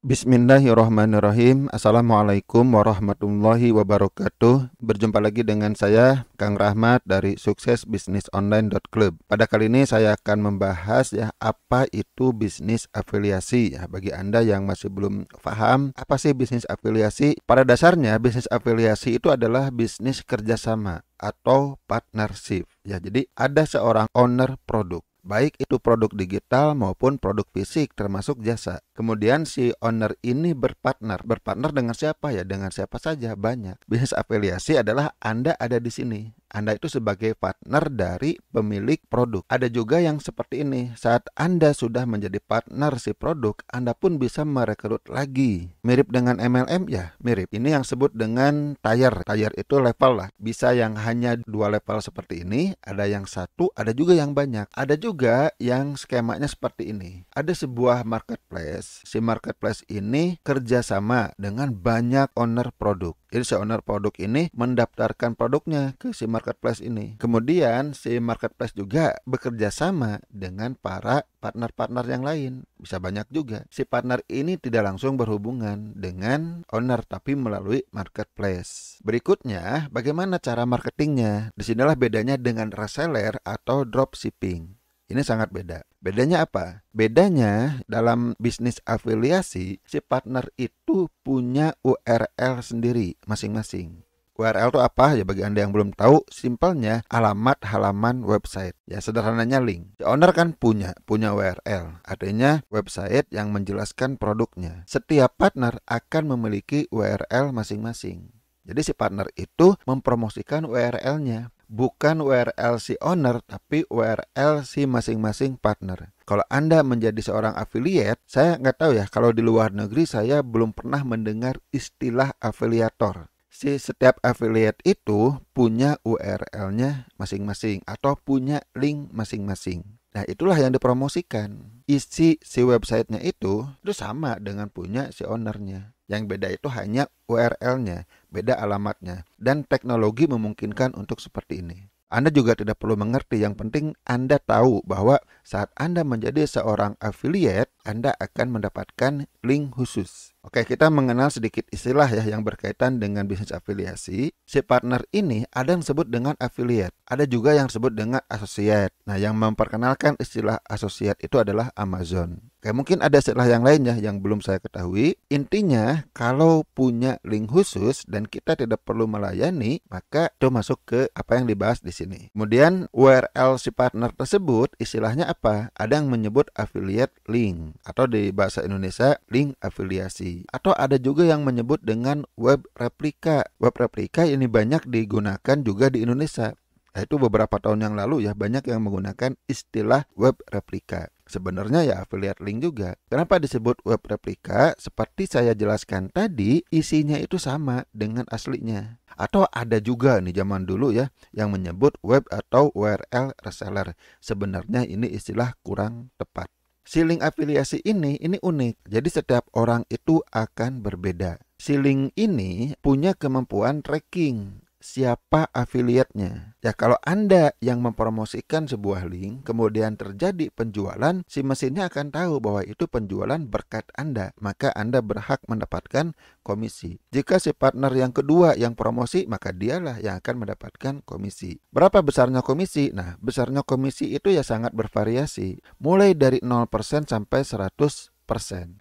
Bismillahirrahmanirrahim. Assalamualaikum warahmatullahi wabarakatuh. Berjumpa lagi dengan saya, Kang Rahmat dari suksesbisnisonline.club. Pada kali ini saya akan membahas apa itu bisnis afiliasi. Bagi Anda yang masih belum paham apa sih bisnis afiliasi, pada dasarnya bisnis afiliasi itu adalah bisnis kerjasama atau partnership. Jadi ada seorang owner produk, baik itu produk digital maupun produk fisik termasuk jasa. Kemudian si owner ini berpartner dengan siapa ya? Dengan siapa saja, banyak. Bisnis afiliasi adalah Anda ada di sini. Anda itu sebagai partner dari pemilik produk. Ada juga yang seperti ini. Saat Anda sudah menjadi partner si produk, Anda pun bisa merekrut lagi. Mirip dengan MLM ya? Mirip. Ini yang sebut dengan tier. Tier itu level lah. Bisa yang hanya 2 level seperti ini, ada yang 1, ada juga yang banyak. Ada juga yang skemanya seperti ini. Ada sebuah marketplace. Si marketplace ini kerjasama dengan banyak owner produk. Jadi si owner produk ini mendaftarkan produknya ke si marketplace ini. Kemudian si marketplace juga bekerja sama dengan para partner-partner yang lain. Bisa banyak juga. Si partner ini tidak langsung berhubungan dengan owner tapi melalui marketplace. Berikutnya, bagaimana cara marketingnya? Disinilah bedanya dengan reseller atau dropshipping. Ini sangat beda. Bedanya apa? Bedanya dalam bisnis afiliasi, si partner itu punya URL sendiri masing-masing. URL itu apa? Ya bagi Anda yang belum tahu, simpelnya alamat halaman website. Ya sederhananya link. Si owner kan punya URL. Artinya website yang menjelaskan produknya. Setiap partner akan memiliki URL masing-masing. Jadi si partner itu mempromosikan URL-nya. Bukan URL si owner, tapi URL si masing-masing partner. Kalau Anda menjadi seorang affiliate, saya nggak tahu ya, kalau di luar negeri saya belum pernah mendengar istilah afiliator. Setiap affiliate itu punya URL-nya masing-masing atau punya link masing-masing. Nah, itulah yang dipromosikan. Isi si websitenya itu sama dengan punya si ownernya. Yang beda itu hanya URL-nya, beda alamatnya. Dan teknologi memungkinkan untuk seperti ini. Anda juga tidak perlu mengerti, yang penting Anda tahu bahwa saat Anda menjadi seorang affiliate, Anda akan mendapatkan link khusus. Oke, kita mengenal sedikit istilah ya yang berkaitan dengan bisnis afiliasi. Si partner ini ada yang disebut dengan affiliate, ada juga yang disebut dengan associate. Nah, yang memperkenalkan istilah associate itu adalah Amazon. Oke, mungkin ada istilah yang lainnya yang belum saya ketahui. Intinya, kalau punya link khusus dan kita tidak perlu melayani, maka itu masuk ke apa yang dibahas di sini. Kemudian URL si partner tersebut istilahnya apa? Ada yang menyebut affiliate link atau di bahasa Indonesia link afiliasi. Atau ada juga yang menyebut dengan web replika. Web replika ini banyak digunakan juga di Indonesia. Nah, itu beberapa tahun yang lalu ya banyak yang menggunakan istilah web replika. Sebenarnya ya affiliate link juga. Kenapa disebut web replika? Seperti saya jelaskan tadi, isinya itu sama dengan aslinya. Atau ada juga nih zaman dulu ya yang menyebut web atau URL reseller. Sebenarnya ini istilah kurang tepat. Si link afiliasi ini unik. Jadi setiap orang itu akan berbeda. Si link ini punya kemampuan tracking siapa afiliatnya. Ya kalau Anda yang mempromosikan sebuah link, kemudian terjadi penjualan, si mesinnya akan tahu bahwa itu penjualan berkat Anda. Maka Anda berhak mendapatkan komisi. Jika si partner yang kedua yang promosi, maka dialah yang akan mendapatkan komisi. Berapa besarnya komisi? Nah, besarnya komisi itu ya sangat bervariasi. Mulai dari 0% sampai 100%.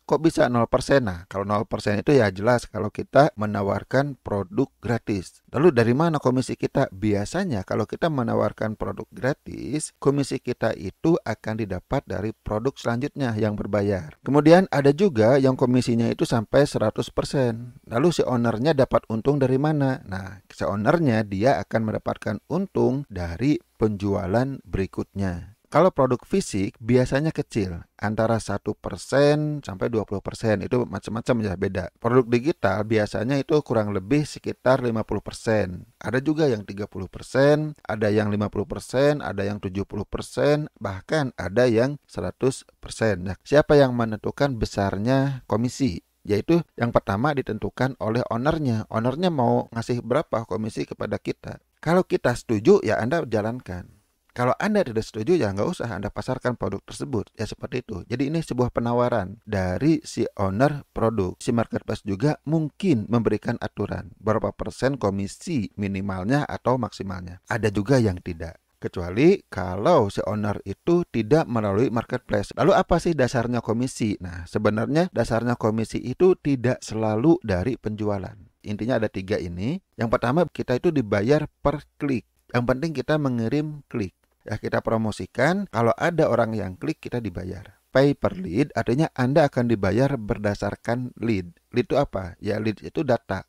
Kok bisa 0%? Nah, kalau 0% itu ya jelas kalau kita menawarkan produk gratis. Lalu dari mana komisi kita? Biasanya kalau kita menawarkan produk gratis, komisi kita itu akan didapat dari produk selanjutnya yang berbayar. Kemudian ada juga yang komisinya itu sampai 100%. Lalu si ownernya dapat untung dari mana? Nah, si ownernya dia akan mendapatkan untung dari penjualan berikutnya. Kalau produk fisik biasanya kecil, antara 1% sampai 20%, itu macam-macam ya beda. Produk digital biasanya itu kurang lebih sekitar 50%. Ada juga yang 30%, ada yang 50%, ada yang 70%, bahkan ada yang 100%. Nah, siapa yang menentukan besarnya komisi? Yaitu yang pertama ditentukan oleh ownernya. Ownernya mau ngasih berapa komisi kepada kita. Kalau kita setuju ya Anda jalankan. Kalau Anda tidak setuju, ya nggak usah Anda pasarkan produk tersebut. Ya seperti itu. Jadi ini sebuah penawaran dari si owner produk. Si marketplace juga mungkin memberikan aturan berapa persen komisi minimalnya atau maksimalnya. Ada juga yang tidak. Kecuali kalau si owner itu tidak melalui marketplace. Lalu apa sih dasarnya komisi? Nah, sebenarnya dasarnya komisi itu tidak selalu dari penjualan. Intinya ada 3 ini. Yang pertama, kita itu dibayar per klik. Yang penting kita mengirim klik. Ya, kita promosikan, kalau ada orang yang klik kita dibayar. Pay per lead artinya Anda akan dibayar berdasarkan lead. Lead itu apa? Ya, lead itu data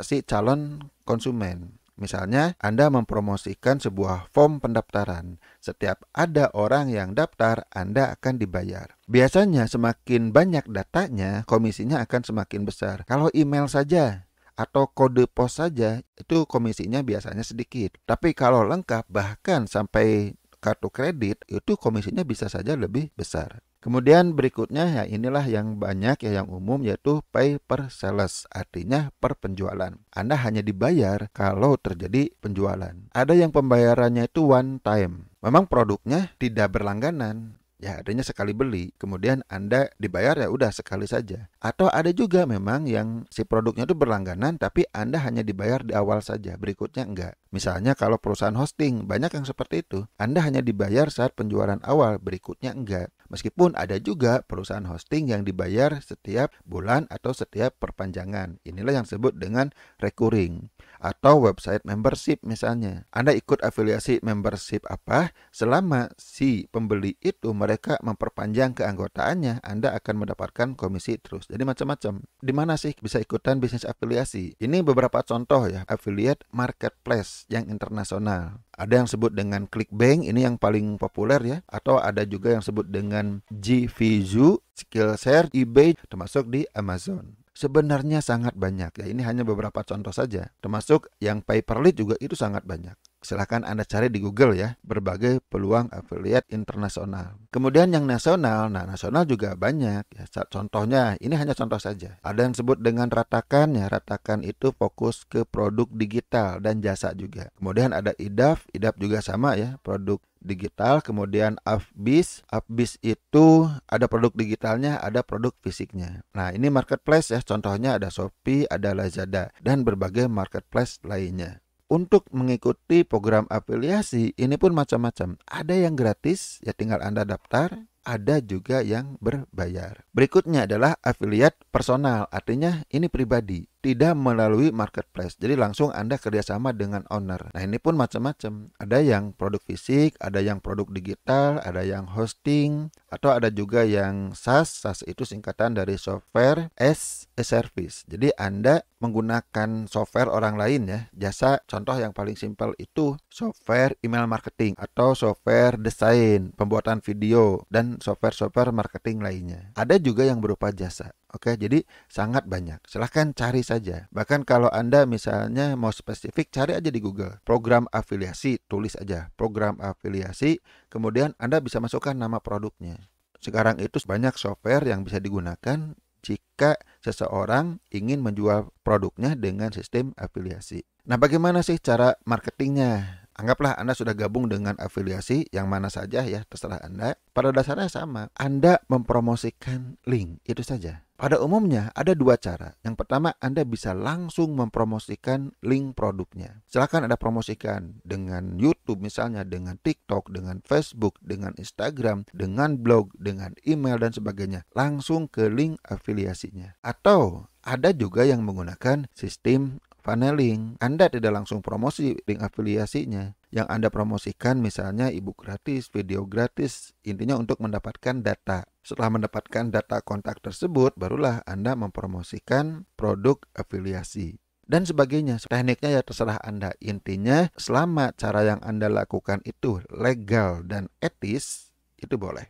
si calon konsumen. Misalnya, Anda mempromosikan sebuah form pendaftaran. Setiap ada orang yang daftar, Anda akan dibayar. Biasanya semakin banyak datanya, komisinya akan semakin besar. Kalau email saja atau kode pos saja, itu komisinya biasanya sedikit. Tapi kalau lengkap, bahkan sampai kartu kredit, itu komisinya bisa saja lebih besar. Kemudian berikutnya, ya inilah yang banyak, ya yang umum, yaitu pay per sales, artinya per penjualan. Anda hanya dibayar kalau terjadi penjualan. Ada yang pembayarannya itu one time. Memang produknya tidak berlangganan. Ya, artinya sekali beli, kemudian Anda dibayar ya udah sekali saja. Atau ada juga memang yang si produknya itu berlangganan, tapi Anda hanya dibayar di awal saja, berikutnya enggak. Misalnya kalau perusahaan hosting, banyak yang seperti itu. Anda hanya dibayar saat penjualan awal, berikutnya enggak. Meskipun ada juga perusahaan hosting yang dibayar setiap bulan atau setiap perpanjangan. Inilah yang disebut dengan recurring. Atau website membership misalnya. Anda ikut afiliasi membership apa? Selama si pembeli itu mereka memperpanjang keanggotaannya, Anda akan mendapatkan komisi terus. Jadi macam-macam. Di mana sih bisa ikutan bisnis afiliasi? Ini beberapa contoh ya, affiliate marketplace yang internasional. Ada yang sebut dengan Clickbank, ini yang paling populer ya. Atau ada juga yang sebut dengan GVZoo, Skillshare, eBay, termasuk di Amazon. Sebenarnya sangat banyak ya, ini hanya beberapa contoh saja. Termasuk yang pay per lead juga itu sangat banyak. Silahkan Anda cari di Google ya, berbagai peluang affiliate internasional. Kemudian yang nasional, nah nasional juga banyak ya. Contohnya, ini hanya contoh saja. Ada yang sebut dengan Ratakan ya, Ratakan itu fokus ke produk digital dan jasa juga. Kemudian ada IDAF, IDAF juga sama ya, produk digital. Kemudian Afbis, Afbis itu ada produk digitalnya, ada produk fisiknya. Nah ini marketplace ya, contohnya ada Shopee, ada Lazada, dan berbagai marketplace lainnya. Untuk mengikuti program afiliasi ini pun macam-macam. Ada yang gratis, ya tinggal Anda daftar. Ada juga yang berbayar. Berikutnya adalah affiliate personal, artinya ini pribadi, tidak melalui marketplace. Jadi langsung Anda kerjasama dengan owner. Nah ini pun macam-macam. Ada yang produk fisik, ada yang produk digital, ada yang hosting, atau ada juga yang SaaS. SaaS itu singkatan dari software as a service. Jadi Anda menggunakan software orang lain ya. Jasa contoh yang paling simpel itu software email marketing atau software desain, pembuatan video, dan software-software marketing lainnya. Ada juga yang berupa jasa. Oke, jadi sangat banyak. Silahkan cari saja. Bahkan kalau Anda misalnya mau spesifik, cari aja di Google. Program afiliasi, tulis aja. Program afiliasi, kemudian Anda bisa masukkan nama produknya. Sekarang itu banyak software yang bisa digunakan jika seseorang ingin menjual produknya dengan sistem afiliasi. Nah, bagaimana sih cara marketingnya? Anggaplah Anda sudah gabung dengan afiliasi yang mana saja ya, terserah Anda. Pada dasarnya sama, Anda mempromosikan link, itu saja. Pada umumnya ada 2 cara. Yang pertama, Anda bisa langsung mempromosikan link produknya. Silakan Anda promosikan dengan YouTube misalnya, dengan TikTok, dengan Facebook, dengan Instagram, dengan blog, dengan email dan sebagainya. Langsung ke link afiliasinya. Atau ada juga yang menggunakan sistem funneling. Anda tidak langsung promosi link afiliasinya. Yang Anda promosikan misalnya ebook gratis, video gratis, intinya untuk mendapatkan data. Setelah mendapatkan data kontak tersebut, barulah Anda mempromosikan produk afiliasi dan sebagainya. Tekniknya ya terserah Anda. Intinya selama cara yang Anda lakukan itu legal dan etis, itu boleh.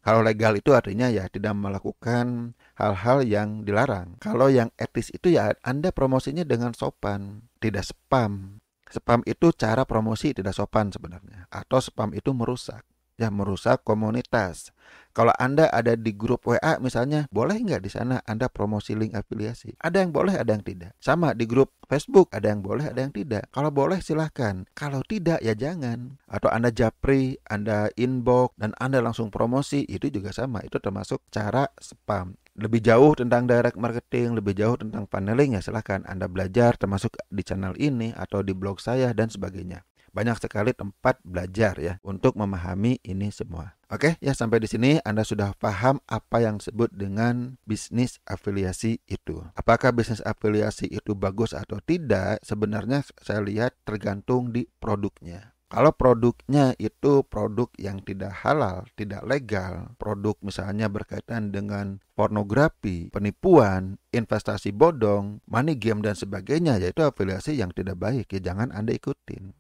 Kalau legal itu artinya ya tidak melakukan hal-hal yang dilarang. Kalau yang etis itu ya Anda promosinya dengan sopan, tidak spam. Spam itu cara promosi tidak sopan sebenarnya. Atau spam itu merusak. ya merusak komunitas. Kalau Anda ada di grup WA misalnya, boleh nggak di sana Anda promosi link afiliasi? Ada yang boleh, ada yang tidak. Sama di grup Facebook, ada yang boleh, ada yang tidak. Kalau boleh silahkan, kalau tidak ya jangan. Atau Anda japri, Anda inbox, dan Anda langsung promosi, itu juga sama. Itu termasuk cara spam. Lebih jauh tentang direct marketing, lebih jauh tentang funneling ya silahkan Anda belajar termasuk di channel ini atau di blog saya dan sebagainya. Banyak sekali tempat belajar ya untuk memahami ini semua. Oke, ya sampai di sini Anda sudah paham apa yang disebut dengan bisnis afiliasi itu. Apakah bisnis afiliasi itu bagus atau tidak? Sebenarnya saya lihat tergantung di produknya. Kalau produknya itu produk yang tidak halal, tidak legal, produk misalnya berkaitan dengan pornografi, penipuan, investasi bodong, money game dan sebagainya, yaitu afiliasi yang tidak baik, ya jangan Anda ikutin.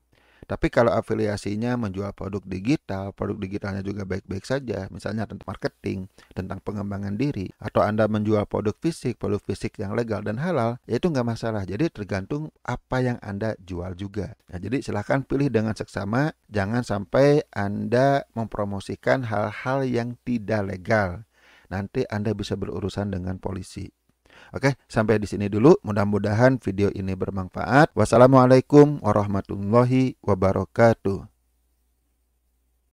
Tapi kalau afiliasinya menjual produk digitalnya juga baik-baik saja, misalnya tentang marketing, tentang pengembangan diri, atau Anda menjual produk fisik yang legal dan halal, ya itu nggak masalah. Jadi tergantung apa yang Anda jual juga. Nah, jadi silahkan pilih dengan seksama, jangan sampai Anda mempromosikan hal-hal yang tidak legal. Nanti Anda bisa berurusan dengan polisi. Oke, sampai di sini dulu. Mudah-mudahan video ini bermanfaat. Wassalamualaikum warahmatullahi wabarakatuh.